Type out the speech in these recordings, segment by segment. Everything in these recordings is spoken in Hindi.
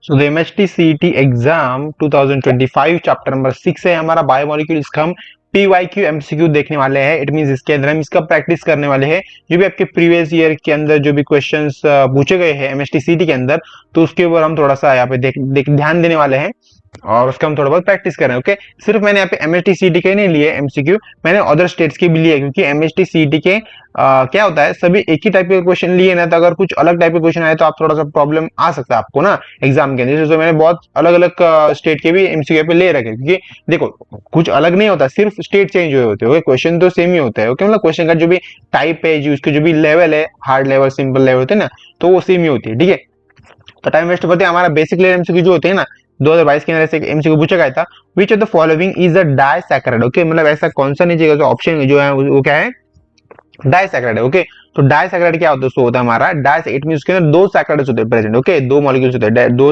So the MHT CET exam 2025 chapter number 6 है हमारा बायोमोलिक्यूल। इसका हम पीवाईक्यू एमसीक्यू देखने वाले हैं। इट मींस इसके अंदर हम इसका प्रैक्टिस करने वाले हैं। जो भी आपके प्रीवियस ईयर के अंदर जो भी क्वेश्चंस पूछे गए हैं एमएचटी सीईटी के अंदर, तो उसके ऊपर हम थोड़ा सा यहाँ पे ध्यान देने वाले हैं और उसका हम थोड़ा बहुत प्रैक्टिस कर रहे हैं। ओके, सिर्फ मैंने यहाँ पे एमएचटी सीईटी के नहीं लिए एमसीक्यू, मैंने अदर स्टेट्स के भी लिए, क्योंकि एमएचटी सीईटी के क्या होता है, सभी एक ही टाइप के क्वेश्चन लिए ना, तो अगर कुछ अलग टाइप के क्वेश्चन आए तो आप थोड़ा सा प्रॉब्लम आ सकता है आपको ना एग्जाम के अंदर। तो मैंने बहुत अलग अलग स्टेट के भी एमसीक्यू पे ले रखे, क्योंकि देखो कुछ अलग नहीं होता, सिर्फ स्टेट चेंज हुए होते हैं। क्वेश्चन तो सेम ही होता है। ओके, मतलब क्वेश्चन का जो भी टाइप है, जो उसके जो भी लेवल है, हार्ड लेवल सिंपल लेवल होते हैं ना, तो वो सेम ही होती है। ठीक है, तो टाइम वेस्ट करते हैं। हमारा बेसिक लेवल एमसीक्यू जो होते हैं ना, 2022 के अंदर से एमसीक्यू पूछा गया था, विच of the following is a disaccharide. Okay, मतलब ऐसा कौन सा नीचे का ऑप्शन जो है वो क्या है, डाइसैकराइड है। ओके, तो डाइसैकराइड क्या होता है, सो होता है हमारा डाइस, इट मींस उसके अंदर दो सैकराइड्स होते हैं प्रेजेंट। ओके, दो मॉलिक्यूल्स होते हैं, दो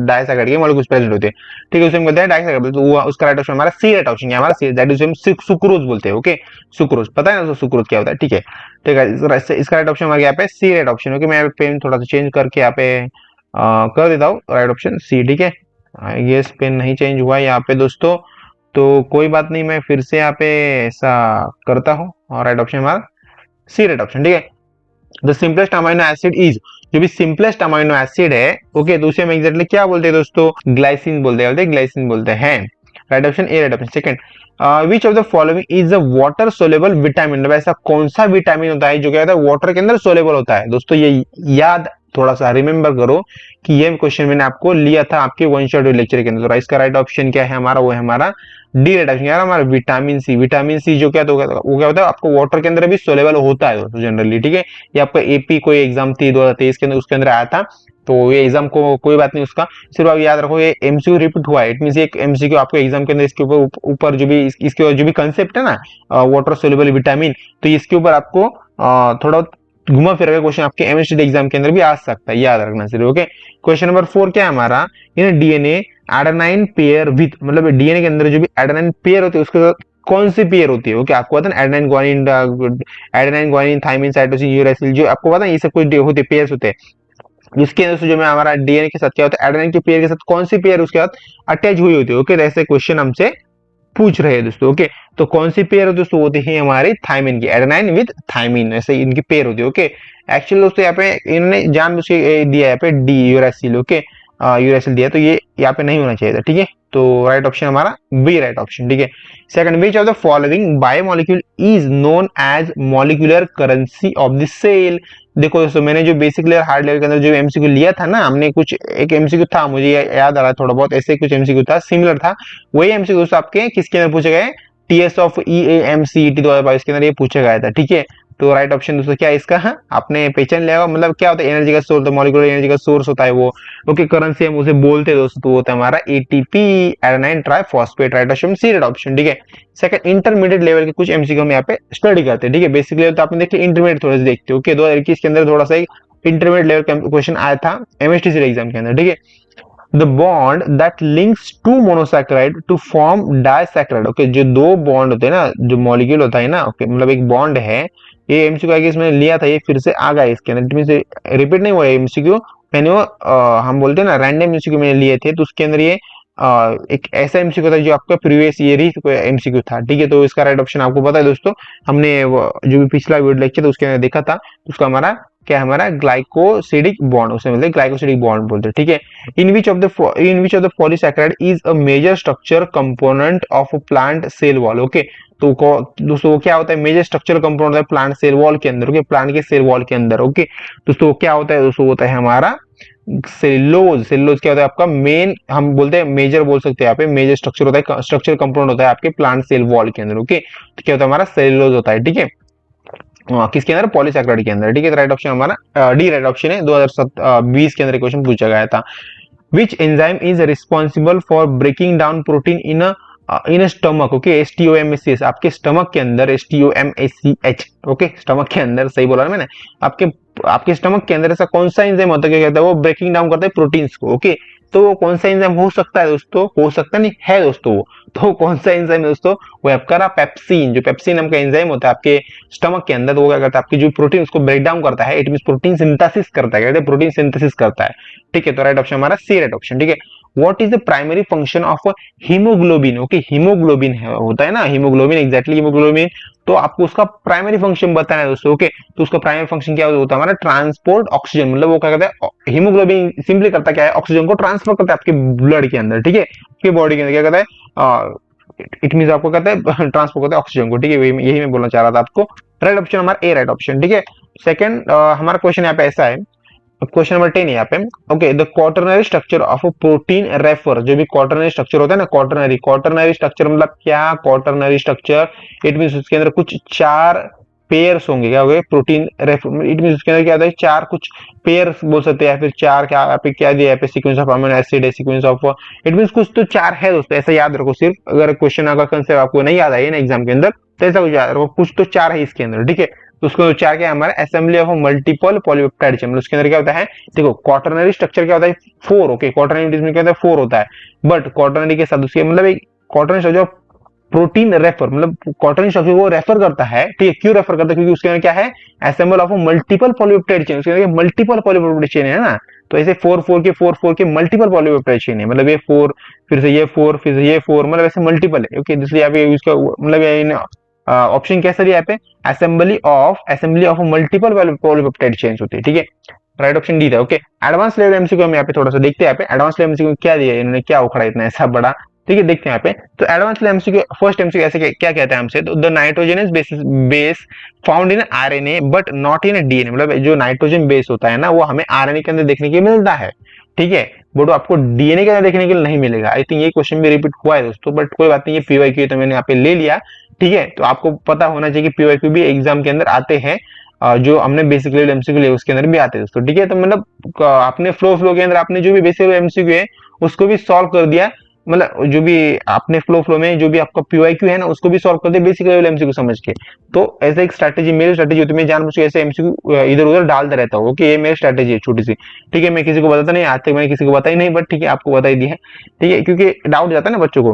डाइसैकराइड के मॉलिक्यूल्स प्रेजेंट होते हैं। ठीक है, उसे हम कहते हैं डाइसैकराइड। तो वो उसका राइट ऑप्शन हमारा सी राइट ऑप्शन है हमारा सी, दैट इज हम सुक्रोज बोलते हैं। ओके, सुक्रोज पता है ना, तो सुक्रोज क्या होता है। ठीक है, ठीक है, इसका राइट ऑप्शन हमारे यहाँ पे सी राइट ऑप्शन। ओके, मैं यहाँ पे पेन थोड़ा सा चेंज करके यहाँ पे कर देता हूँ, राइट ऑप्शन सी। ठीक है, ये पेन नहीं चेंज हुआ यहाँ पे दोस्तों, तो कोई बात नहीं, मैं फिर से यहाँ पे ऐसा करता हूँ और राइट ऑप्शन हमारा सी राइट ऑप्शन। ठीक है, the simplest amino acid is, जो भी सिंपलेस्ट अमाइनो एसिड है, ओके, तो उसे हम एग्जैक्टली क्या बोलते हैं दोस्तों, ग्लाइसिन बोलते हैं, ग्लाइसिन बोलते हैं। Right option A right option. Second, which of the following is a water soluble vitamin, ऐसा कौन सा विटामिन होता है जो क्या होता है वाटर के अंदर सोलेबल होता है। दोस्तों ये याद थोड़ा सा रिमेंबर करो कि ये क्वेश्चन मैंने आपको लिया था आपके वन शॉट लेक्चर के अंदर। तो इसका राइट ऑप्शन क्या है हमारा, वो है हमारा डी राइट ऑप्शन, हमारा विटामिन सी। विटामिन सी जो क्या तो वो क्या होता है, आपको वाटर के अंदर भी सोलेबल होता है दोस्तों जनरली। ठीक है, ये आपका एपी कोई एग्जाम थी 2023 के अंदर, उसके अंदर आया था, तो ये एग्जाम को कोई बात नहीं, उसका सिर्फ आप याद रखो ये एमसीक्यू रिपीट हुआ है। इट मींस एक एमसीक्यू आपको एग्जाम के अंदर इसके ऊपर जो भी इसके जो भी कंसेप्ट है ना वाटर सोल्यूबल विटामिन, तो इसके ऊपर आपको थोड़ा घुमा फिरा के क्वेश्चन आपके एमएसटी एग्जाम के अंदर भी आ सकता है, याद रखना सिर्फ। ओके, क्वेश्चन नंबर 4 क्या है हमारा, in DNA adenine pair with, मतलब डीएनए के अंदर जो भी एडेनाइन पेयर होती है उसके साथ कौन सी पेयर होती है। ओके, आपको पता है adenine guanine thymine cytosine uracil, जो आपको पता है ये सब कुछ होते पेयर्स होते हैं। इसके अंदर से जो मैं हमारा डीएनए के साथ क्या होता है, एडेनाइन की पेयर के साथ कौन सी पेयर उसके साथ अटैच हुई होती है। ओके, ऐसे क्वेश्चन हमसे पूछ रहे हैं दोस्तों। ओके, तो कौन सी पेयर दोस्तों होती है हमारी थाइमिन की, एडेनाइन विद थाइमिन, ऐसे इनकी पेयर होती है। ओके, एक्चुअली दोस्तों यहाँ पे इन्होंने जानबूझ के दिया है पे डी यूरासिल। ओके, यूरासिल दिया, तो ये यहाँ पे नहीं होना चाहिए था। ठीक है, तो राइट ऑप्शन हमारा बी राइट ऑप्शन। ठीक है, second, which of the following biomolecule is known as molecular currency of the cell. देखो दोस्तों, मैंने जो बेसिक लेयर हार्ड लेयर के अंदर जो एमसीक्यू लिया था ना, हमने कुछ एक एमसीक्यू था, मुझे याद आ रहा है थोड़ा बहुत, ऐसे कुछ एमसीक्यू था सिमिलर था, वही एमसीक्यू आपके किसके अंदर पूछे गए, टीएस ऑफ ईएमसीईटी 2022 के अंदर ये पूछा गया था। ठीक है, तो राइट ऑप्शन दोस्तों क्या है इसका, आपने पहचान लिया, मतलब क्या होता है एनर्जी का सोर्स, मॉलिक्यूलर एनर्जी का सोर्स होता है वो। ओके, करेंसी हम उसे बोलते हैं दोस्तों, तो होता है हमारा ATP adenine triphosphate, right option C right option. ठीक है, सेकंड, इंटरमीडिएट लेवल के कुछ एमसीक्यू हम यहाँ पे स्टडी करते हैं। ठीक है, बेसिक लेवल तो आपने देखिए, इंटरमीडिएट थोड़ा सा देखते हो। ओके, 2021 के अंदर थोड़ा सा इंटरमीडिएट लेवल का क्वेश्चन आया था एमएसटी एग्जाम के अंदर। ठीक है, the bond that links two monosaccharide to form disaccharide। Okay, जो दो बॉन्ड होते हैं ना, जो मॉलिक्यूल होता है ना, ओके, मतलब एक बॉन्ड है, ये एमसीक्यू आगे इसमें लिया था, ये फिर से आ गया इसके अंदर, इट मींस रिपीट नहीं हुआ एमसीक्यू, मैंने वो हम बोलते हैं ना रैंडम एमसीक्यू मैंने लिए थे, तो उसके अंदर ये एक ऐसा एमसीक्यू था जो आपका प्रीवियस ईयर ही एमसीक्यू था। ठीक है, तो इसका राइट ऑप्शन आपको पता है दोस्तों, हमने जो भी पिछला वीडियो लेक्चर था उसके अंदर देखा था, उसका हमारा क्या है, हमारा ग्लाइकोसिडिक बॉन्ड, उसे मिलते हैं ग्लाइकोसिडिक बॉन्ड बोलते हैं। ठीक है, in which of the polysaccharide is a major structure component of plant cell wall. Okay, तो दोस्तों क्या होता है, मेजर स्ट्रक्चर कंपोनेंट होता है प्लांट सेल वॉल के अंदर। ओके, प्लांट के सेल वॉल के अंदर। ओके, दोस्तों क्या होता है दोस्तों, होता है हमारा सेलुलोज। सेलुलोज क्या होता है आपका मेन, हम बोलते हैं मेजर बोल सकते हैं यहाँ पे, मेजर स्ट्रक्चर होता है, स्ट्रक्चर कंपोनेंट होता है आपके प्लांट सेल वॉल के अंदर। ओके, तो क्या होता है हमारा सेलुलोज होता है। ठीक है, किसके अंदर, पॉलीसैकेराइड के अंदर। ठीक है, राइट ऑप्शन हमारा डी राइट ऑप्शन है, 2020 के अंदर क्वेश्चन पूछा गया था। Which enzyme is responsible for breaking down protein in stomach. Okay, STOMACH, आपके स्टमक के अंदर STOMACH। ओके, स्टमक के अंदर, सही बोला ना मैंने, आपके स्टमक के अंदर ऐसा कौन सा एंजाइम होता है, क्या कहता है वो ब्रेकिंग डाउन करता है प्रोटीन्स को। ओके, तो वो कौन सा एंजाइम हो सकता है दोस्तों, हो सकता नहीं है दोस्तों, तो कौन सा एंजाइम है दोस्तों, वो आपका रहा पेप्सिन। जो पेप्सिन नाम का एंजाइम होता है आपके स्टमक के अंदर, वो क्या करता है आपकी जो प्रोटीन उसको ब्रेक डाउन करता है, इट मीन प्रोटीन सिंथेसिस करता है, कहते हैं प्रोटीन सिंथेसिस करता है। ठीक है, तो राइट ऑप्शन हमारा सी राइट ऑप्शन। ठीक है, what is the primary function of haemoglobin. Okay, haemoglobin होता है ना, हीमोग्लोबिन, एग्जैक्टली हीमोग्लोबिन। तो आपको उसका प्राइमरी फंक्शन बताना है दोस्तों। ओके, तो उसका प्राइमरी फंक्शन क्या होता है हमारा, ट्रांसपोर्ट ऑक्सीजन, मतलब वो क्या करता है, हीमोग्लोबिन सिंपली करता क्या है, ऑक्सीजन को ट्रांसफर करता है आपके ब्लड के अंदर। ठीक है, आपके बॉडी के अंदर क्या करता है, इट मीन आपको कहता है ट्रांसफर करता है ऑक्सीजन को। ठीक है, यही मैं बोलना चाह रहा था आपको। राइट ऑप्शन हमारा ए राइट ऑप्शन। ठीक है, सेकंड हमारा क्वेश्चन यहाँ पे ऐसा है, क्वेश्चन नंबर 10 यहाँ पे। Okay, the quaternary structure of a protein refer, जो भी क्वाटरनरी स्ट्रक्चर होता है ना, क्वाटरनरी स्ट्रक्चर मतलब क्या, क्वाटरनरी स्ट्रक्चर इट मीन उसके अंदर कुछ 4 पेयर्स होंगे, क्या होंगे, प्रोटीन रेफर, इट मीन उसके अंदर क्या होता है 4 कुछ पेयर्स बोल सकते हैं, फिर 4 क्या यहाँ पे क्या दिया है, सीक्वेंस ऑफ अमीनो एसिड है, सीक्वेंस ऑफ, इट मीन कुछ तो 4 है दोस्तों, ऐसा याद रखो। सिर्फ अगर क्वेश्चन अगर कंसेप्ट आपको नहीं याद आई ना एग्जाम के अंदर, तो ऐसा कुछ याद रखो, कुछ तो 4 है इसके अंदर। ठीक है, तो उसको 4 क्या है हमारा, assembly of multiple polypeptide chain, उसके अंदर क्या होता है, देखो क्वाटरनरी स्ट्रक्चर क्या होता है 4। ओके, क्वाटरनरी में क्या होता है 4 होता है, बट क्वाटरनरी के साथ उसके मतलब एक क्वाटरनरी स्ट्रक्चर प्रोटीन रेफर, मतलब क्वाटरनरी स्ट्रक्चर को रेफर करता है। ठीक है, क्यों रेफर करता है, क्योंकि उसके अंदर क्या है, assemble of multiple polypeptide chain, उसके अंदर मल्टीपल पॉलीपेप्टाइड चेन है ना, तो ऐसे 4 के मल्टीपल पॉलीपेप्टाइड चेन है, मतलब ये 4 फिर से ये 4 फिर से ये 4, मतलब ऐसे मल्टीपल है। ओके, इसलिए यहाँ पे इसका मतलब ऑप्शन कैसा दिया यहाँ पे, assembly of multiple polypeptide chains होती है। ठीक है, राइट ऑप्शन डी था। ओके, एडवांस लेवल एमसीक्यू हम यहाँ पे थोड़ा सा देखते हैं, यहाँ पे एडवांस लेवल एमसीक्यू क्या दिया है इन्होंने, क्या उखड़ा इतना ऐसा बड़ा। ठीक है, देखते हैं यहाँ पे, तो advance level MCQ first MCQ ऐसे क्या कहता है हमसे, तो the nitrogenous base found in RNA but not in DNA, मतलब जो नाइट्रोजन बेस होता है ना वो हमें आरएनए के अंदर देखने के मिलता है। ठीक है, बट आपको डीएनए के अंदर देखने के लिए नहीं मिलेगा। आई थिंक ये क्वेश्चन भी रिपीट हुआ है दोस्तों, बट कोई बात नहीं, ये पीवाईक्यू तो मैंने यहाँ पे ले लिया। ठीक है, तो आपको पता होना चाहिए कि पीवाईक्यू भी एग्जाम के अंदर आते हैं, जो हमने बेसिक लेवल एमसीक्यू लिए उसके अंदर भी आते हैं दोस्तों। ठीक है, तो मतलब आपने फ्लो के अंदर आपने जो भी बेसिक लेवल एमसीक्यू है उसको भी सॉल्व कर दिया, मतलब जो भी आपने फ्लो में जो भी आपका पीवाईक्यू है ना उसको भी सॉल्व कर दिया बेसिक लेवल एमसीक्यू समझ के। तो ऐसा एक स्ट्रैटेजी, मेरी स्ट्रैटेजी होती है, मैं जानबूझ के ऐसे एमसीक्यू इधर उधर डालता रहता हूँ। ओके, ये मेरी स्ट्रैटेजी है छोटी सी। ठीक है, मैं किसी को बताता नहीं, आज तक मैंने किसी को बताई नहीं, बट ठीक है आपको बता ही दी है। ठीक है, क्योंकि डाउट जाता है ना बच्चों को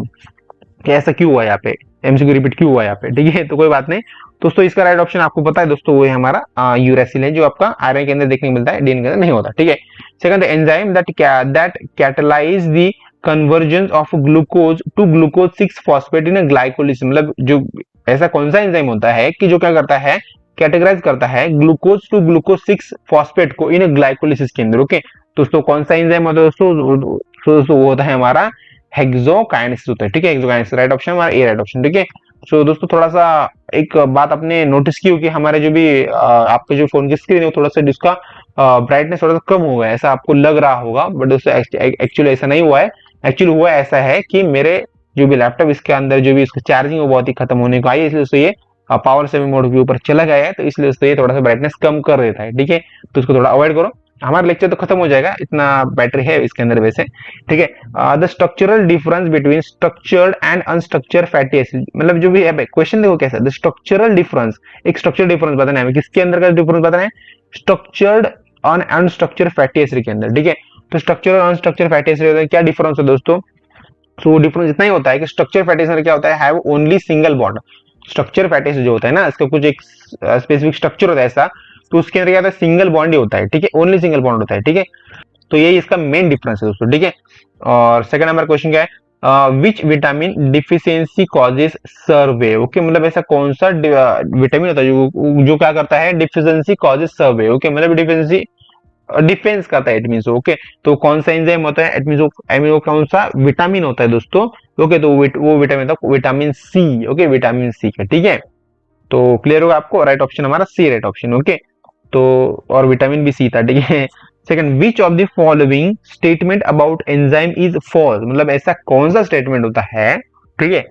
कि ऐसा क्यों हुआ यहाँ पे, एमसीक्यू रिपीट क्यों हुआ यहाँ पे। ठीक है, तो कोई बात नहीं दोस्तों, इसका राइट ऑप्शन आपको पता है दोस्तों, वो है हमारा यूरेसिल है, जो आपका आयरन के अंदर देखने को मिलता है, डीएनए के अंदर नहीं होता। ठीक है, second enzyme that catalyze the convergence of glucose to glucose 6 phosphate in glycolysis, मतलब जो ऐसा कौन सा एंजाइम होता है कि जो क्या करता है, कैटेगराइज करता है ग्लूकोज टू ग्लूकोज 6 फॉस्फेट को इन ग्लाइकोलिसिस के अंदर। ओके, दोस्तों कौन सा एंजाइम होता है दोस्तों, वो होता है हमारा हेक्सोकाइनेसिस होता है। ठीक है, हेक्सोकाइनेसिस राइट ऑप्शन हमारा ए राइट ऑप्शन। ठीक है, सो दोस्तों थोड़ा सा एक बात आपने नोटिस की होगी, हमारे जो भी आपके जो फोन की स्क्रीन है वो थोड़ा सा जिसका ब्राइटनेस थोड़ा सा कम हो गया, ऐसा आपको लग रहा होगा, बट दोस्तों एक्चुअली ऐसा नहीं हुआ है। एक्चुअली हुआ ऐसा है कि मेरे जो भी लैपटॉप इसके अंदर जो भी इसकी चार्जिंग वो बहुत ही खत्म होने को आई है, इसलिए दोस्तों ये पावर सेविंग मोड के ऊपर चला गया है, तो इसलिए दोस्तों ये थोड़ा सा ब्राइटनेस कम कर देता है। ठीक है, तो उसको थोड़ा अवॉइड करो, हमारा लेक्चर तो खत्म हो जाएगा, इतना बैटरी है इसके अंदर वैसे। ठीक है, the structural difference between structured and unstructured fatty acid, मतलब जो भी है क्वेश्चन देखो कैसा, द स्ट्रक्चरल डिफरेंस, एक स्ट्रक्चरल डिफरेंस बताना है, किसके अंदर का डिफरेंस बताना है, स्ट्रक्चर्ड और अनस्ट्रक्चर्ड फैटी एसिड के अंदर। ठीक है, तो स्ट्रक्चरल और अनस्ट्रक्चर्ड फैटी एसिड क्या डिफरेंस है दोस्तों, तो डिफरेंस इतना ही होता है कि स्ट्रक्चर फैटी एसिड क्या होता है, have only single bond. Structure fatty acid जो होता है ना, इसका कुछ एक स्पेसिफिक स्ट्रक्चर होता है ऐसा, तो उसके अंदर क्या होता है, सिंगल बॉन्ड ही होता है। ठीक है, ओनली सिंगल बॉन्ड होता है। ठीक है, तो यही इसका मेन डिफरेंस है दोस्तों। ठीक है, और सेकंड नंबर क्वेश्चन क्या है, which vitamin deficiency causes survey. Okay, मतलब ऐसा कौन सा विटामिन होता है जो क्या करता है, डिफिशियंसी कॉजेस सर्वे। ओके, मतलब डिफिशियंसी डिफेंस करता है, इट मींस। ओके, तो कौन सा एंजाइम होता है, इट मींस वो कौन सा विटामिन होता है दोस्तों। ओके, तो वो विटामिन होता है vitamin C. Okay, vitamin C का। ठीक है, तो क्लियर होगा आपको, राइट ऑप्शन हमारा सी राइट ऑप्शन। ओके, तो और विटामिन बी सी था। ठीक है, second, which of the following statement about enzyme is false, मतलब ऐसा कौन सा स्टेटमेंट होता है। ठीक है,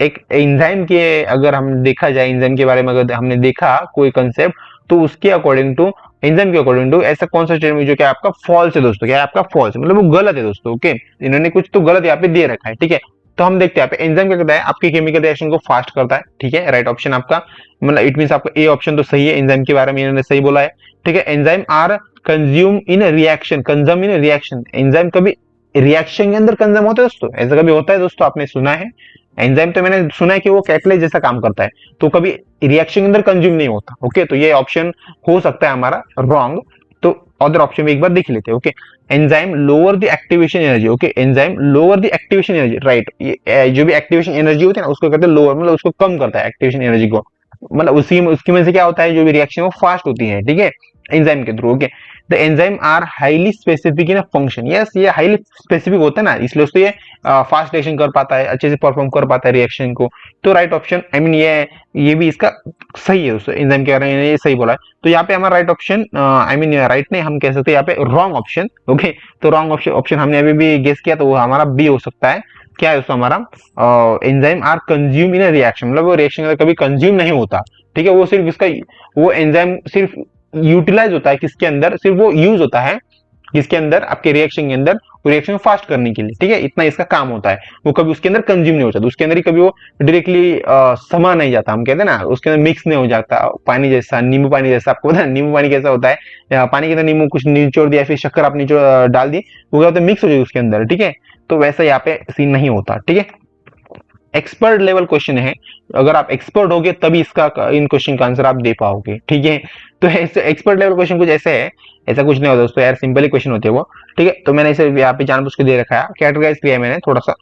एक एंजाइम के अगर हम देखा जाए, एंजाइम के बारे में अगर हमने देखा कोई कंसेप्ट, तो उसके अकॉर्डिंग टू एंजाइम के अकॉर्डिंग टू ऐसा कौन सा स्टेटमेंट जो क्या आपका फॉल्स है दोस्तों, क्या आपका फॉल्स मतलब वो गलत है दोस्तों। ओके, इन्होंने कुछ तो गलत यहाँ पे दे रखा है। ठीक है, तो हम देखते हैं यहाँ पे एंजाइम क्या करता है, आपकी केमिकल रिएक्शन को फास्ट करता है। ठीक है, राइट ऑप्शन आपका, मतलब इट मींस आपका ए ऑप्शन तो सही है, एंजाइम के बारे में इन्होंने सही बोला है। ठीक है, enzyme are consume in reaction, consume in reaction, enzyme कभी रिएक्शन के अंदर कंज्यूम होता है दोस्तों, ऐसा कभी होता है दोस्तों, आपने सुना है? एंजाइम तो मैंने सुना है कि वो कैटलाइज जैसा काम करता है, तो कभी रिएक्शन के अंदर कंज्यूम नहीं होता। ओके, तो ये ऑप्शन हो सकता है हमारा रॉन्ग। तो अदर ऑप्शन में एक बार देख लेते हैं। Okay, enzyme lower the activation energy. Okay, enzyme lower the activation energy, right. जो भी एक्टिवेशन एनर्जी होती है ना, उसको कहते हैं लोअर, मतलब उसको कम करता है एक्टिवेशन एनर्जी को। मतलब उसी उसकी वजह से क्या होता है, जो भी रिएक्शन वो फास्ट होती है, ठीक है, एंजाइम के थ्रू। Okay, the enzyme are highly specific in function. Yes, ये हाईली स्पेसिफिक होता है ना, इसलिए उसको ये फास्ट रिएक्शन कर पाता है, अच्छे से परफॉर्म कर पाता है रिएक्शन को। तो राइट ऑप्शन, आई मीन ये भी इसका सही है, उससे एंजाइम के बारे में ये सही बोला है। तो यहाँ पे हमारा right option, I mean right नहीं, हम कह सकते हैं यहाँ पे रॉन्ग ऑप्शन। ओके, तो रॉन्ग ऑप्शन हमने अभी भी गेस किया, तो वो हमारा बी हो सकता है। क्या है दोस्तों हमारा, enzyme are consume in reaction, मतलब वो रिएक्शन कभी कंज्यूम नहीं होता, ठीक है, वो सिर्फ इसका, वो एंजाइम सिर्फ यूटिलाइज होता है किसके अंदर, सिर्फ वो यूज होता है किसके अंदर, आपके रिएक्शन के अंदर, रिएक्शन फास्ट करने के लिए, ठीक है, इतना इसका काम होता है। वो कभी उसके अंदर कंज्यूम नहीं होता, तो उसके अंदर ही कभी वो डायरेक्टली समा नहीं जाता, हम कहते हैं ना, उसके अंदर मिक्स नहीं हो जाता, पानी जैसा, नींबू पानी जैसा। आपको पता है नींबू पानी कैसा होता है, पानी के अंदर नींबू कुछ निचोड़ दिया, फिर शक्कर आप निचोड़ डाल दी, वो क्या होता है, मिक्स हो जाएगी उसके अंदर, ठीक है। तो वैसा यहाँ पे सीन नहीं होता, ठीक है। एक्सपर्ट लेवल क्वेश्चन है, अगर आप एक्सपर्ट होगे तभी इसका, इन क्वेश्चन का आंसर आप दे पाओगे, ठीक है। तो एक्सपर्ट लेवल क्वेश्चन कुछ ऐसे है, ऐसा कुछ नहीं होता दोस्तों यार, सिंपल ही क्वेश्चन होते हैं वो, ठीक है। तो मैंने इसे यहाँ पे जानबूझ के दे रखा है, कैटेगराइज किया है मैंने थोड़ा सा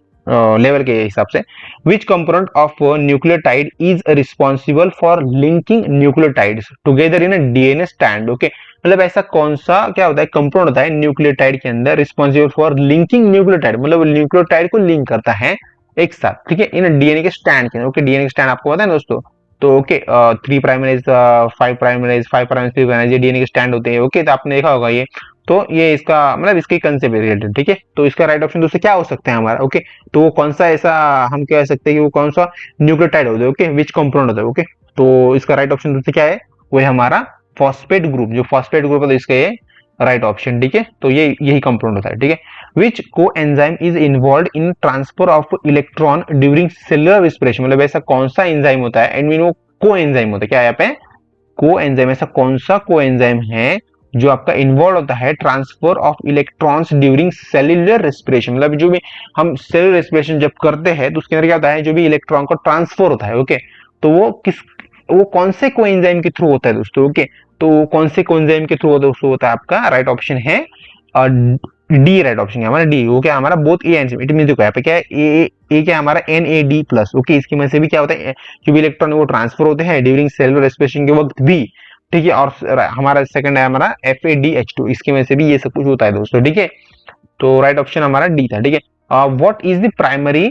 लेवल के हिसाब से। विच component of nucleotide is responsible for linking nucleotides together in a DNA strand. Okay, मतलब ऐसा कौन सा क्या होता है, कंपाउंड होता है न्यूक्लियोटाइड के अंदर, रिस्पॉन्सिबल फॉर लिंकिंग न्यूक्लियोटाइड, मतलब न्यूक्लियोटाइड को लिंक करता है एक साथ, ठीक है, इन डीएनए के स्टैंड के। ओके, डीएनए के स्टैंड आपको पता है दोस्तों, तो ओके, 3 प्राइमरेज 5 प्राइमरेज 5 प्राइमरेज 3 प्राइमरेज, ये डीएनए के स्टैंड होते हैं। ओके, तो आपने देखा होगा ये, तो ये इसका मतलब इसके कंसेप्ट रिलेटेड, ठीक है। तो इसका राइट ऑप्शन दोस्तों क्या हो सकता है हमारा, ओके, तो वो कौन सा ऐसा हम कह सकते हैं कि वो कौन सा न्यूक्लियोटाइड होता है, ओके, विच कंपाउंड होता है। ओके, तो इसका राइट ऑप्शन दोस्तों क्या है, वो है हमारा फॉस्फेट ग्रुप, जो फॉस्फेट ग्रुप है, तो इसका ये राइट ऑप्शन, ठीक है। तो ये यही कंपाउंड होता है, ठीक है। Which coenzyme is involve in transfer of electron during cellular respiration, मतलब ऐसा कौन सा एंजाइम होता है, एंड मीन वो कोएंजाइम होता है, क्या यहाँ पे कोएंजाइम, ऐसा कौन सा कोएंजाइम है जो आपका इन्वॉल्व होता है transfer of electrons during cellular respiration, मतलब जो भी हम सेलुलर रेस्पिरेशन जब करते हैं तो उसके अंदर क्या होता है, जो भी इलेक्ट्रॉन का ट्रांसफर होता है। ओके, तो वो कौन से कोएंजाइम के थ्रू होता है दोस्तों। ओके, तो कौन से कोएंजाइम के थ्रू होता है, आपका राइट ऑप्शन है डी, राइट ऑप्शन है हमारा डी। वो क्या हमारा both A and it mean देखो यहाँ पे क्या है, ए क्या हमारा NAD प्लस। ओके, इसकी वजह से भी क्या होता है, जो भी इलेक्ट्रॉन वो ट्रांसफर होते हैं ड्यूरिंग सेलुलर रेस्पिरेशन के वक्त भी, ठीक है। और हमारा सेकंड है हमारा FADH2, इसकी वजह से भी ये सब कुछ होता है दोस्तों, ठीक है। तो राइट ऑप्शन हमारा डी था, ठीक है। What is the primary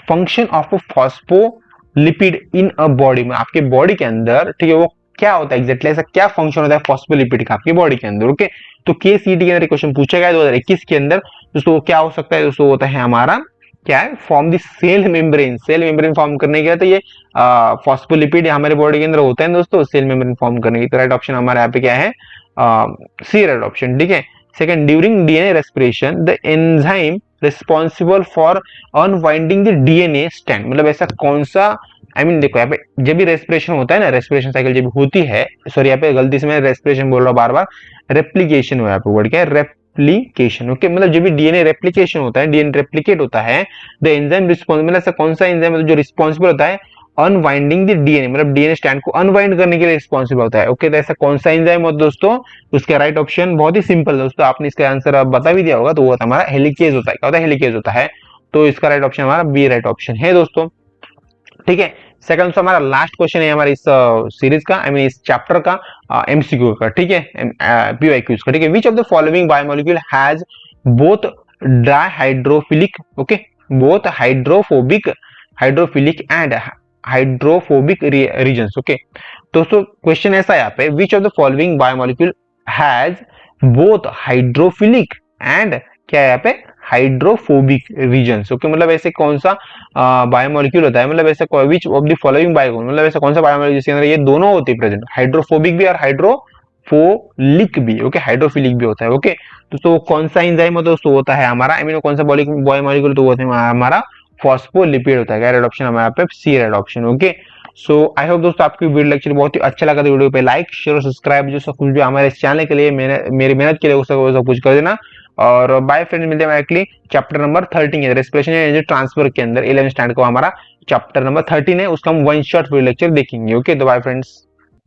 function of phospholipid in a body, में आपके बॉडी के अंदर, ठीक है, वो क्या होता है एग्जैक्टली, ऐसा क्या फंक्शन होता है फॉस्फोलिपिड का आपकी बॉडी के अंदर। ओके, तो KCET के अंदर क्वेश्चन पूछा गया 2021 के अंदर दोस्तों, क्या हो सकता है दोस्तों, होता है हमारा क्या है, form the cell membrane, cell membrane form करने के लिए, तो ये फॉस्फोलिपिड हमारे बॉडी के अंदर होता है दोस्तों, सेल मेम्ब्रेन फॉर्म करने की। तो राइट ऑप्शन हमारे यहाँ पे क्या है, सी राइट ऑप्शन, ठीक है। Second, during DNA respiration the enzyme responsible for unwinding the DNA strand, मतलब ऐसा कौन सा, आई मीन देखो यहाँ पे जब भी रेस्पिरेशन होता है ना, रेस्पिरेशन साइकिल जब होती है, सॉरी यहाँ पे गलती से मैं रेस्पिरेशन बोल रहा हूँ बार बार, रेप्लिकेशन हो यहाँ पे वर्ड क्या है, रेप्लिकेशन। ओके, मतलब जब भी डीएनए रेप्लिकेशन होता है, डीएनए रेप्लिकेट होता है, द एंजाइम रिस्पॉन्सिबल, मतलब ऐसा कौन सा एंजाइम जो रिस्पॉन्सिबल होता है अनवाइंडिंग द डीएनए, मतलब डीएनए स्ट्रैंड को अनवाइंड करने के लिए रिस्पॉन्सिबल होता है। ओके, तो ऐसा कौन सा एंजाइम होता है दोस्तों, उसका राइट ऑप्शन बहुत ही सिंपल दोस्तों, आपने इसका आंसर अब बता भी दिया होगा, तो वो हमारा हेलिकेज होता है। क्या होता है, हेलिकेज होता है। तो इसका राइट ऑप्शन हमारा बी राइट ऑप्शन है दोस्तों, ठीक है। सेकंड हमारा लास्ट क्वेश्चन है हमारे इस सीरीज का, आई मीन इस चैप्टर का, MCQ का, ठीक है, PYQs का, ठीक है। Which of the following biomolecule has both dihydrophilic, okay, both hydrophilic and hydrophobic regions. Okay, दोस्तों क्वेश्चन ऐसा है यहाँ पे, which of the following biomolecule has both hydrophilic and क्या है यहाँ पे हाइड्रोफोबिक रीजन्स। ओके, मतलब ऐसे कौन सा बायोमोलिक्यूल होता है, मतलब ऐसा विच ऑफ द फॉलोइंग बायो, मतलब ऐसा कौन सा बायोमोलिक्यूल जिसके अंदर ये दोनों होते हैं प्रेजेंट, हाइड्रोफोबिक भी और हाइड्रोफोलिक भी। ओके, हाइड्रोफिलिक भी होता है। ओके, तो कौन सा एंजाइम होता है, तो होता है हमारा, आई मीन कौन सा बायोमोलिक्यूल, तो होता है हमारा फॉस्फोलिपिड होता है। रेड ऑप्शन हमारे पे C red option. Okay, so I hope दोस्तों आपकी वीडियो लेक्चर बहुत ही अच्छा लगा, तो वीडियो पे लाइक शेयर और सब्सक्राइब जो सब कुछ भी हमारे चैनल के लिए मेरी मेहनत के लिए वो सब कुछ कर देना। और बाय फ्रेंड्स, मिलते हैं actually chapter number 13 respiration energy transfer के अंदर 11 स्टैंडर्ड को हमारा चैप्टर नंबर 13 है, उसका हम वन शॉट वीडियो लेक्चर देखेंगे। ओके, तो बाय फ्रेंड्स।